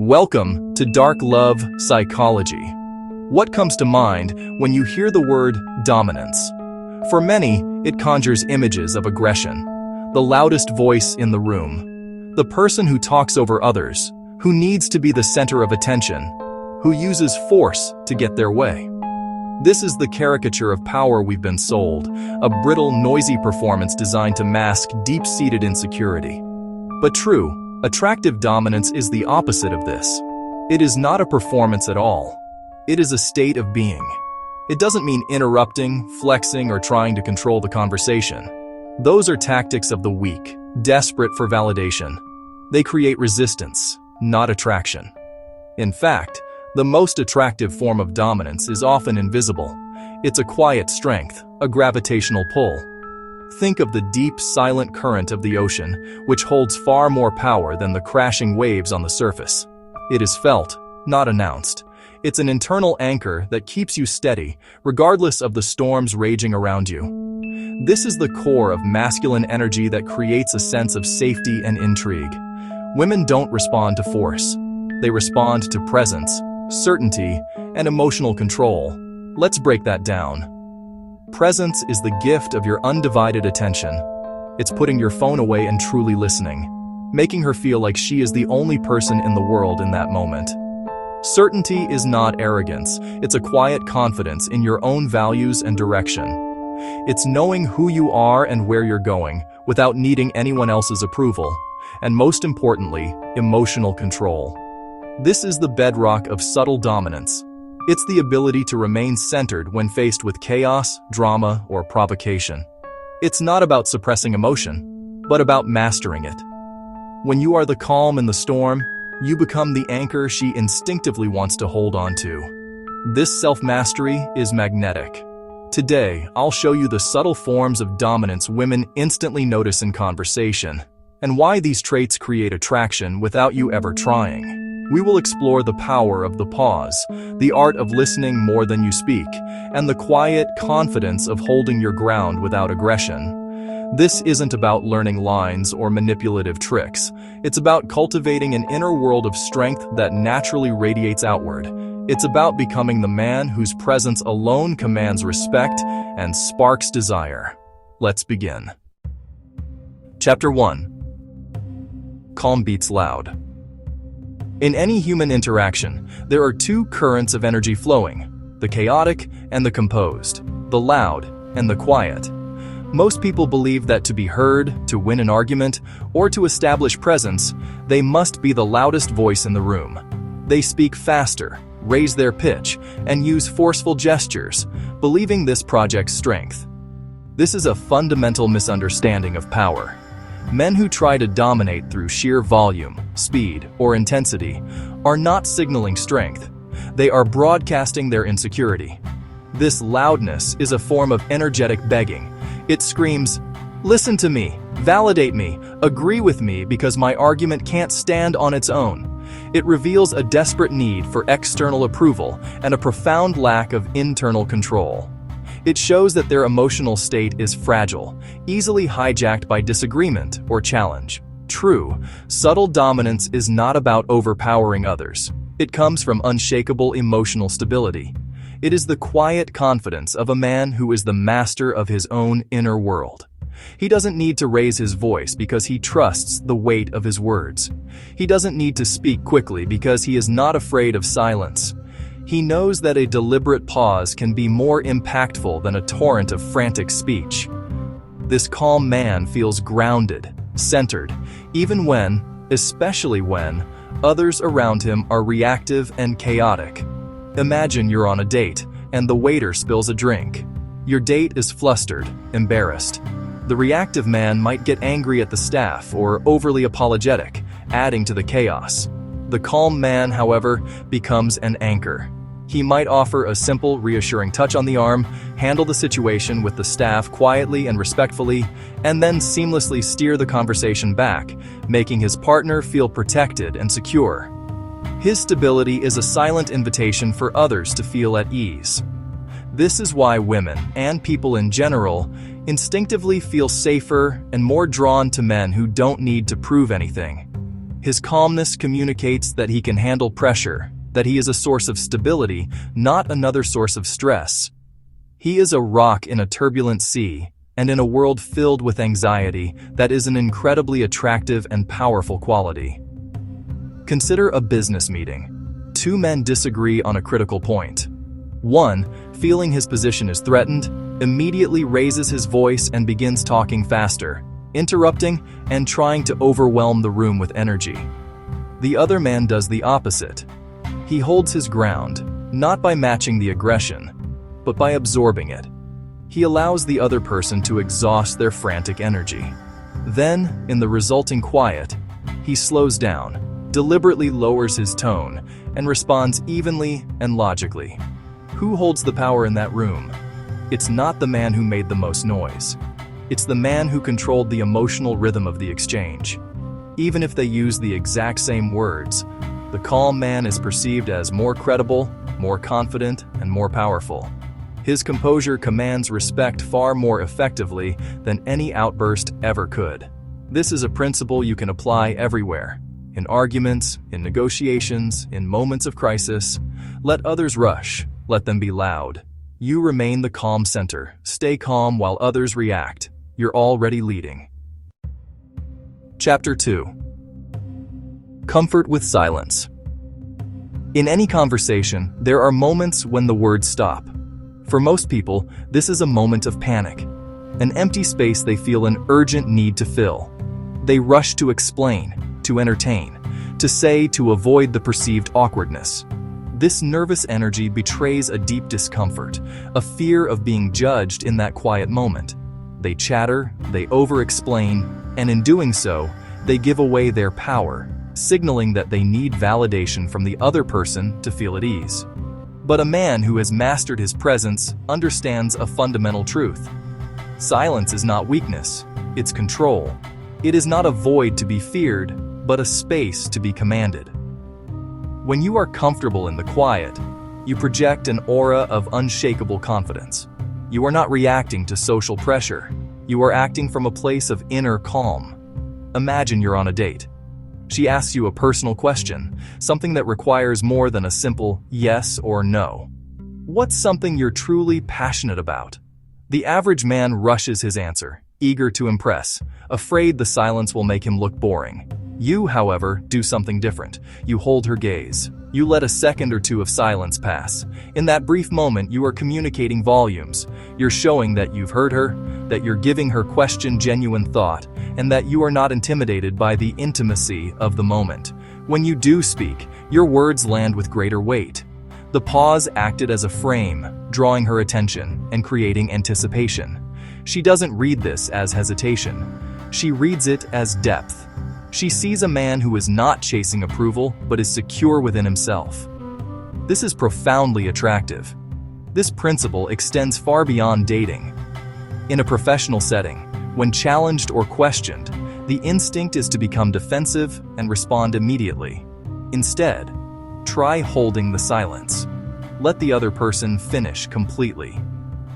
Welcome to Dark Love Psychology. What comes to mind when you hear the word dominance? For many, it conjures images of aggression, the loudest voice in the room, the person who talks over others, who needs to be the center of attention, who uses force to get their way. This is the caricature of power we've been sold, a brittle, noisy performance designed to mask deep-seated insecurity. But true, attractive dominance is the opposite of this. It is not a performance at all. It is a state of being. It doesn't mean interrupting, flexing, or trying to control the conversation. Those are tactics of the weak, desperate for validation. They create resistance, not attraction. In fact, the most attractive form of dominance is often invisible. It's a quiet strength, a gravitational pull. Think of the deep, silent current of the ocean, which holds far more power than the crashing waves on the surface. It is felt, not announced. It's an internal anchor that keeps you steady, regardless of the storms raging around you. This is the core of masculine energy that creates a sense of safety and intrigue. Women don't respond to force. They respond to presence, certainty, and emotional control. Let's break that down. Presence is the gift of your undivided attention. It's putting your phone away and truly listening, making her feel like she is the only person in the world in that moment. Certainty is not arrogance. It's a quiet confidence in your own values and direction. It's knowing who you are and where you're going without needing anyone else's approval. And most importantly, emotional control. This is the bedrock of subtle dominance. It's the ability to remain centered when faced with chaos, drama, or provocation. It's not about suppressing emotion, but about mastering it. When you are the calm in the storm, you become the anchor she instinctively wants to hold on to. This self-mastery is magnetic. Today, I'll show you the subtle forms of dominance women instantly notice in conversation, and why these traits create attraction without you ever trying. We will explore the power of the pause, the art of listening more than you speak, and the quiet confidence of holding your ground without aggression. This isn't about learning lines or manipulative tricks. It's about cultivating an inner world of strength that naturally radiates outward. It's about becoming the man whose presence alone commands respect and sparks desire. Let's begin. Chapter 1. Calm beats loud. In any human interaction, there are two currents of energy flowing, the chaotic and the composed, the loud and the quiet. Most people believe that to be heard, to win an argument, or to establish presence, they must be the loudest voice in the room. They speak faster, raise their pitch, and use forceful gestures, believing this projects strength. This is a fundamental misunderstanding of power. Men who try to dominate through sheer volume, speed, or intensity are not signaling strength. They are broadcasting their insecurity. This loudness is a form of energetic begging. It screams, "Listen to me, validate me, agree with me because my argument can't stand on its own." It reveals a desperate need for external approval and a profound lack of internal control. It shows that their emotional state is fragile, easily hijacked by disagreement or challenge. True, subtle dominance is not about overpowering others. It comes from unshakable emotional stability. It is the quiet confidence of a man who is the master of his own inner world. He doesn't need to raise his voice because he trusts the weight of his words. He doesn't need to speak quickly because he is not afraid of silence. He knows that a deliberate pause can be more impactful than a torrent of frantic speech. This calm man feels grounded, centered, even when, especially when, others around him are reactive and chaotic. Imagine you're on a date, and the waiter spills a drink. Your date is flustered, embarrassed. The reactive man might get angry at the staff or overly apologetic, adding to the chaos. The calm man, however, becomes an anchor. He might offer a simple, reassuring touch on the arm, handle the situation with the staff quietly and respectfully, and then seamlessly steer the conversation back, making his partner feel protected and secure. His stability is a silent invitation for others to feel at ease. This is why women, and people in general, instinctively feel safer and more drawn to men who don't need to prove anything. His calmness communicates that he can handle pressure, that he is a source of stability, not another source of stress. He is a rock in a turbulent sea, and in a world filled with anxiety, that is an incredibly attractive and powerful quality. Consider a business meeting. Two men disagree on a critical point. One, feeling his position is threatened, immediately raises his voice and begins talking faster, interrupting and trying to overwhelm the room with energy. The other man does the opposite. He holds his ground, not by matching the aggression, but by absorbing it. He allows the other person to exhaust their frantic energy. Then, in the resulting quiet, he slows down, deliberately lowers his tone, and responds evenly and logically. Who holds the power in that room? It's not the man who made the most noise. It's the man who controlled the emotional rhythm of the exchange. Even if they use the exact same words, the calm man is perceived as more credible, more confident, and more powerful. His composure commands respect far more effectively than any outburst ever could. This is a principle you can apply everywhere. In arguments, in negotiations, in moments of crisis. Let others rush. Let them be loud. You remain the calm center. Stay calm while others react. You're already leading. Chapter 2. Comfort with silence. In any conversation, there are moments when the words stop. For most people, this is a moment of panic, an empty space they feel an urgent need to fill. They rush to explain, to entertain, to say, to avoid the perceived awkwardness. This nervous energy betrays a deep discomfort, a fear of being judged in that quiet moment. They chatter, they over-explain, and in doing so, they give away their power, signaling that they need validation from the other person to feel at ease. But a man who has mastered his presence understands a fundamental truth. Silence is not weakness, it's control. It is not a void to be feared, but a space to be commanded. When you are comfortable in the quiet, you project an aura of unshakable confidence. You are not reacting to social pressure. You are acting from a place of inner calm. Imagine you're on a date. She asks you a personal question, something that requires more than a simple yes or no. What's something you're truly passionate about? The average man rushes his answer, eager to impress, afraid the silence will make him look boring. You, however, do something different. You hold her gaze. You let a second or two of silence pass. In that brief moment, you are communicating volumes. You're showing that you've heard her, that you're giving her question genuine thought, and that you are not intimidated by the intimacy of the moment. When you do speak, your words land with greater weight. The pause acted as a frame, drawing her attention and creating anticipation. She doesn't read this as hesitation. She reads it as depth. She sees a man who is not chasing approval, but is secure within himself. This is profoundly attractive. This principle extends far beyond dating. In a professional setting, when challenged or questioned, the instinct is to become defensive and respond immediately. Instead, try holding the silence. Let the other person finish completely.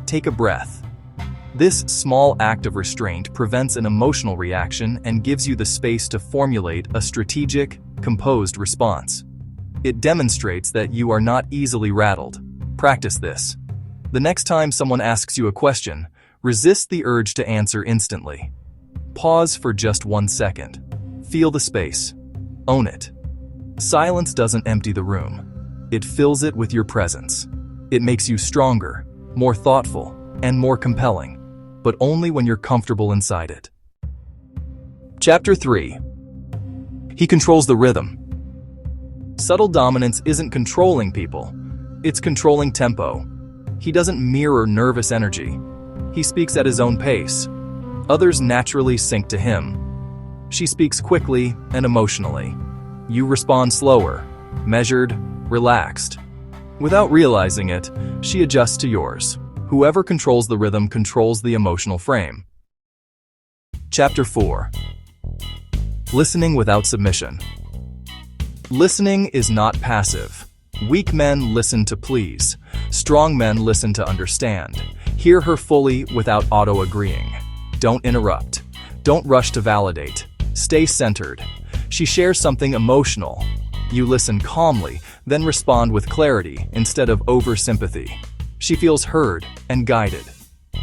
Take a breath. This small act of restraint prevents an emotional reaction and gives you the space to formulate a strategic, composed response. It demonstrates that you are not easily rattled. Practice this. The next time someone asks you a question, resist the urge to answer instantly. Pause for just 1 second. Feel the space. Own it. Silence doesn't empty the room. It fills it with your presence. It makes you stronger, more thoughtful, and more compelling, but only when you're comfortable inside it. Chapter 3. He controls the rhythm. Subtle dominance isn't controlling people. It's controlling tempo. He doesn't mirror nervous energy. He speaks at his own pace. Others naturally sync to him. She speaks quickly and emotionally. You respond slower, measured, relaxed. Without realizing it, she adjusts to yours. Whoever controls the rhythm controls the emotional frame. Chapter 4. Listening without submission. Listening is not passive. Weak men listen to please. Strong men listen to understand. Hear her fully without auto-agreeing. Don't interrupt. Don't rush to validate. Stay centered. She shares something emotional. You listen calmly, then respond with clarity instead of over-sympathy. She feels heard and guided.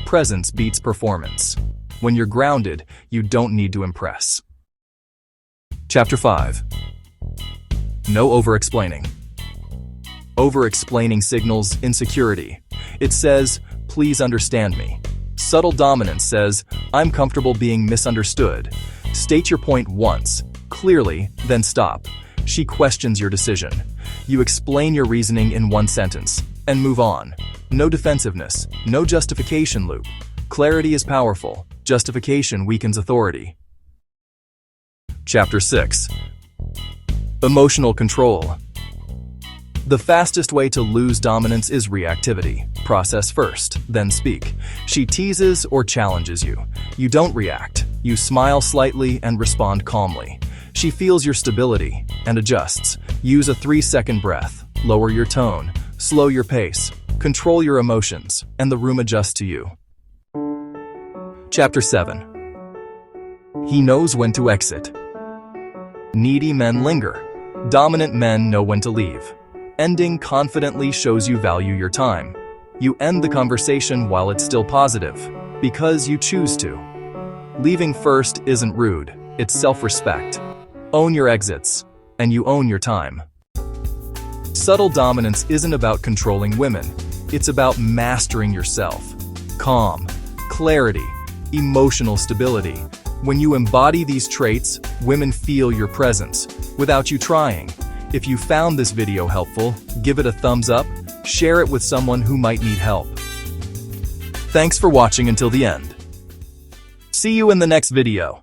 Presence beats performance. When you're grounded, you don't need to impress. Chapter 5. No over-explaining. Over-explaining signals insecurity. It says, "Please understand me." Subtle dominance says, "I'm comfortable being misunderstood." State your point once, clearly, then stop. She questions your decision. You explain your reasoning in one sentence, and move on. No defensiveness, no justification loop. Clarity is powerful. Justification weakens authority. Chapter 6. Emotional control. The fastest way to lose dominance is reactivity. Process first, then speak. She teases or challenges you. You don't react. You smile slightly and respond calmly. She feels your stability and adjusts. Use a 3-second breath. Lower your tone. Slow your pace. Control your emotions, and the room adjusts to you. Chapter 7. He knows when to exit. Needy men linger. Dominant men know when to leave. Ending confidently shows you value your time. You end the conversation while it's still positive, because you choose to. Leaving first isn't rude, it's self-respect. Own your exits, and you own your time. Subtle dominance isn't about controlling women, it's about mastering yourself. Calm, clarity, emotional stability. When you embody these traits, women feel your presence, without you trying. If you found this video helpful, give it a thumbs up, share it with someone who might need help. Thanks for watching until the end. See you in the next video.